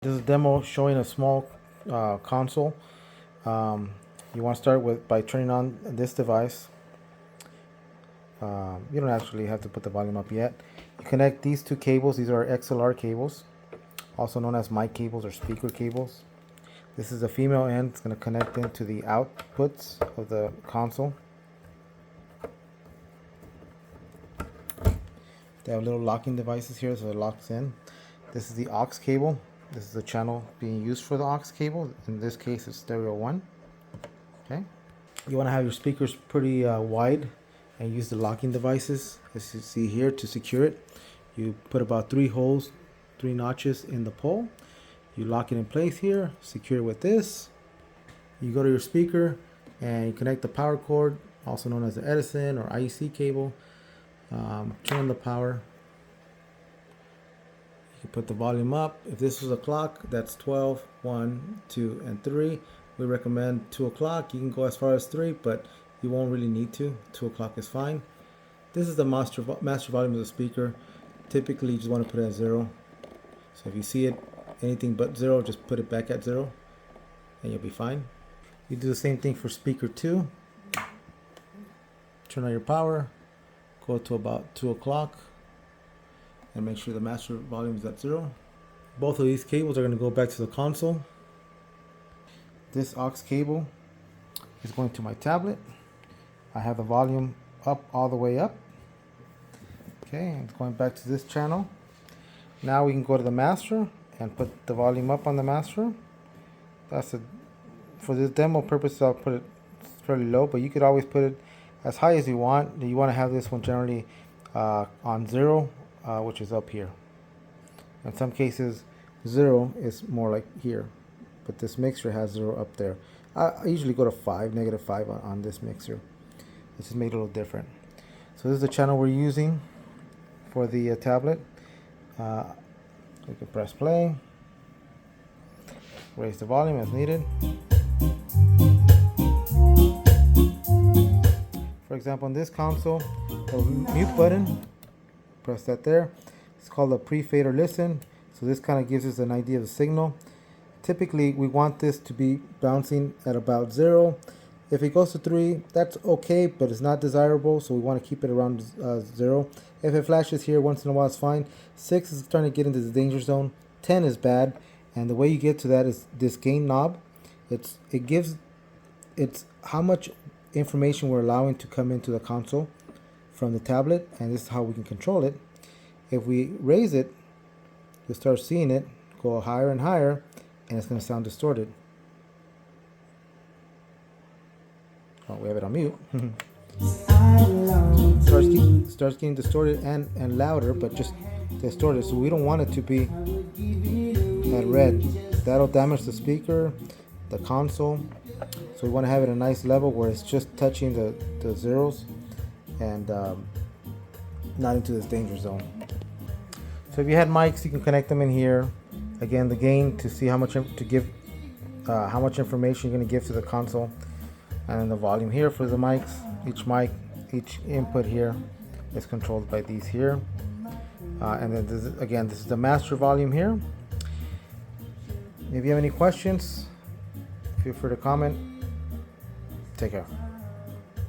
This is a demo showing a small console. You want to start by turning on this device. You don't actually have to put the volume up yet. You connect these two cables. These are XLR cables, also known as mic cables or speaker cables. This is the female end. It's going to connect into the outputs of the console. They have little locking devices here, so it locks in. This is the aux cable. This is the channel being used for the aux cable. In this case, it's stereo 1. Okay. You want to have your speakers pretty wide and use the locking devices, as you see here, to secure it. You put about 3 holes, 3 notches in the pole. You lock it in place here, secure it with this. You go to your speaker and you connect the power cord, also known as the Edison or IEC cable. Turn on the power. You put the volume up. If this was a clock, that's 12, 1, 2, and 3. We recommend 2 o'clock. You can go as far as 3, but you won't really need to. 2 o'clock is fine. This is the master volume of the speaker. Typically, you just want to put it at 0. So if you see it anything but 0, just put it back at 0, and you'll be fine. You do the same thing for speaker 2. Turn on your power. Go to about 2 o'clock. And make sure the master volume is at 0. Both of these cables are going to go back to the console. This aux cable is going to my tablet. I have the volume up all the way up. Okay, it's going back to this channel. Now we can go to the master and put the volume up on the master. For this demo purpose, I'll put it fairly low, but you could always put it as high as you want. You want to have this one generally on 0. Which is up here. In some cases 0 is more like here, but this mixer has 0 up there. I usually go to 5, -5 on this mixer. This is made a little different. So this is the channel we're using for the tablet. We can press play, raise the volume as needed. For example, on this console, the mute button, press that there. It's called a pre-fader listen. So this kind of gives us an idea of the signal. Typically, we want this to be bouncing at about 0. If it goes to 3, that's okay, but it's not desirable, so we want to keep it around 0. If it flashes here once in a while, it's fine. 6 is starting to get into the danger zone. 10 is bad, and the way you get to that is this gain knob. It's how much information we're allowing to come into the console from the tablet, and this is how we can control it. If we raise it, you'll start seeing it go higher and higher, and it's going to sound distorted. Oh, we have it on mute. starts getting distorted and louder, but just distorted. So we don't want it to be at red. That'll damage the speaker, the console. So we want to have it at a nice level where it's just touching the zeros and not into this danger zone. So if you had mics, you can connect them in here. Again, the gain to see how much how much information you're going to give to the console, and then the volume here for the mics. Each mic, each input here is controlled by these here, and then this is the master volume here. If you have any questions, feel free to comment. Take care.